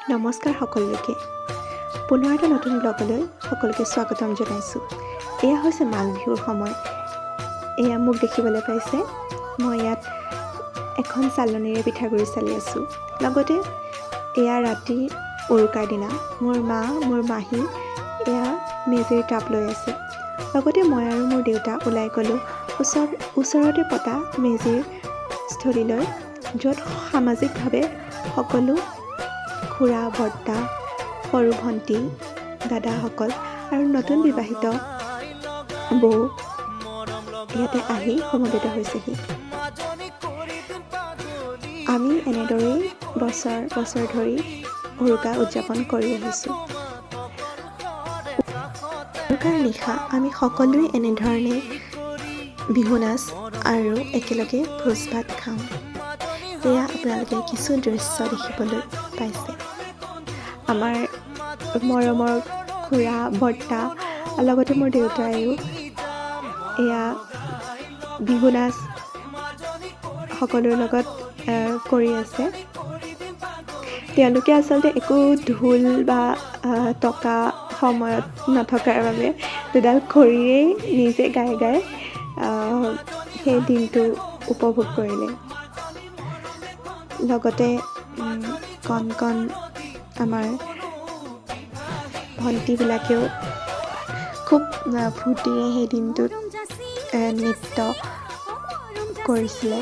নমস্কাৰ সকলোকে। পুনৰ এটা নতুন ব্লগলৈ সকলোকে স্বাগতম জনাইছোঁ। এয়া হৈছে মাঘ বিহুৰ সময়। এয়া মোক দেখিবলৈ পাইছে, মই ইয়াত এখন চালনীৰে পিঠাগুড়ি চালি আছোঁ। লগতে এয়া ৰাতি উৰুকাৰ দিনা মোৰ মা, মোৰ মাহী এয়া মেজিৰ তাপ লৈ আছে। লগতে মই আৰু মোৰ দেউতা ওলাই গ'লোঁ ওচৰতে পতা মেজিৰ স্থলীলৈ, য'ত সামাজিকভাৱে সকলো খুৰা, বৰ্তা, সৰু ভণ্টি, দাদাসকল আৰু নতুন বিবাহিত বৌ ইয়াতে আহি সমবেত হৈছেহি। আমি এনেদৰেই বছৰ ধৰি উৰুকা উদযাপন কৰি আহিছোঁ। উৰুকাৰ নিশা আমি সকলোৱে এনেধৰণে বিহু নাচ আৰু একেলগে ভোজ ভাত খাওঁ। এয়া আপোনালোকে কিছু দৃশ্য দেখিবলৈ পাইছে। আমাৰ মৰমৰ খুৰা, বৰ্তা, লগতে মোৰ দেউতাইও এয়া বিহু নাচ সকলোৰ লগত কৰি আছে। তেওঁলোকে আচলতে একো ঢোল বা টকা সময়ত নথকাৰ বাবে দুডাল খৰিৰেই নিজে গাই গাই সেই দিনটো উপভোগ কৰিলে। লগতে কণ আমাৰ ভণ্টিবিলাকেও খুব ফূৰ্তিৰে সেই দিনটোত নৃত্য কৰিছিলে।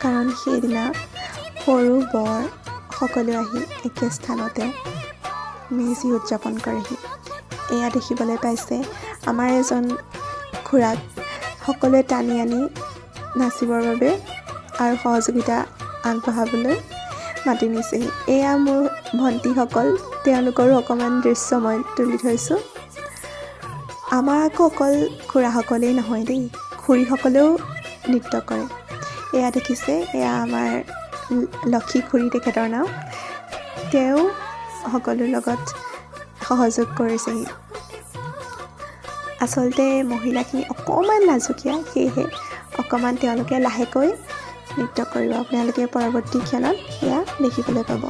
কাৰণ সেইদিনা সৰু বৰ সকলো আহি একে স্থানতে মেজি উদযাপন কৰেহি। এয়া দেখিবলৈ পাইছে আমাৰ এজন খুৰাক সকলোৱে টানি আনি নাচিবৰ বাবে আৰু সহযোগিতা আগবঢ়াবলৈ মাতি নিছেহি। এয়া মোৰ ভণ্টিসকল, তেওঁলোকৰো অকণমান দৃশ্য মই তুলি থৈছোঁ। আমাৰ আকৌ অকল খুৰাসকলেই নহয় দেই, খুৰীসকলেও নৃত্য কৰে। এয়া দেখিছে, এয়া আমাৰ লক্ষী খুৰী, তেখেতৰ নাম। তেওঁ সকলোৰ লগত সহযোগ কৰিছেহি। আচলতে মহিলাখিনি অকণমান লাজুকীয়া, সেয়েহে অকণমান তেওঁলোকে লাহেকৈ নৃত্য কৰিব। আপোনালোকে পৰৱৰ্তী ক্ষণত সেয়া দেখিবলৈ পাব।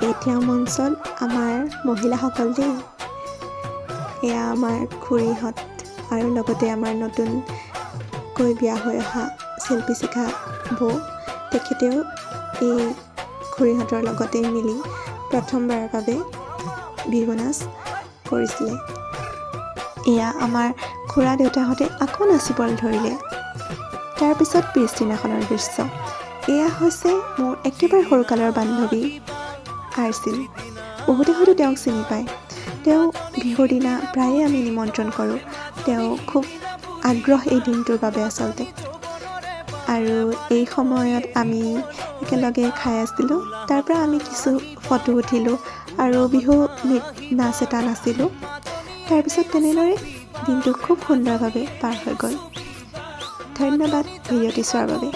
এতিয়া মঞ্চত আমাৰ মহিলাসকল দেই, এয়া আমাৰ খুৰীহঁত আৰু লগতে আমাৰ নতুনকৈ বিয়া হৈ অহা শিল্পী শিখা বৌ, তেখেতেও এই খুৰীহঁতৰ লগতে মিলি প্ৰথমবাৰৰ বাবে বিহু নাচ কৰিছিলে। এয়া আমাৰ খুৰা দেউতাহঁতে আকৌ নাচিবলৈ ধৰিলে। তাৰপিছত পিছদিনাখনৰ দৃশ্য। এয়া হৈছে মোৰ একেবাৰে সৰুকালৰ বান্ধৱী আৰ্চিল। বহুতে হয়তো তেওঁক চিনি পায়। তেওঁ বিহুৰ দিনা প্ৰায়ে আমি নিমন্ত্ৰণ কৰোঁ। তেওঁ খুব আগ্ৰহ এই দিনটোৰ বাবে আচলতে। আৰু এই সময়ত আমি একেলগে খাই আছিলোঁ। তাৰ পৰা আমি কিছু ফটো উঠিলোঁ আৰু বিহু নাচ এটা নাচিলোঁ। তাৰপিছত তেনেদৰে দিনটো খুব সুন্দৰভাৱে পাৰ হৈ গ'ল। ধন্যবাদ ভিডিঅ'টি চোৱাৰ বাবে।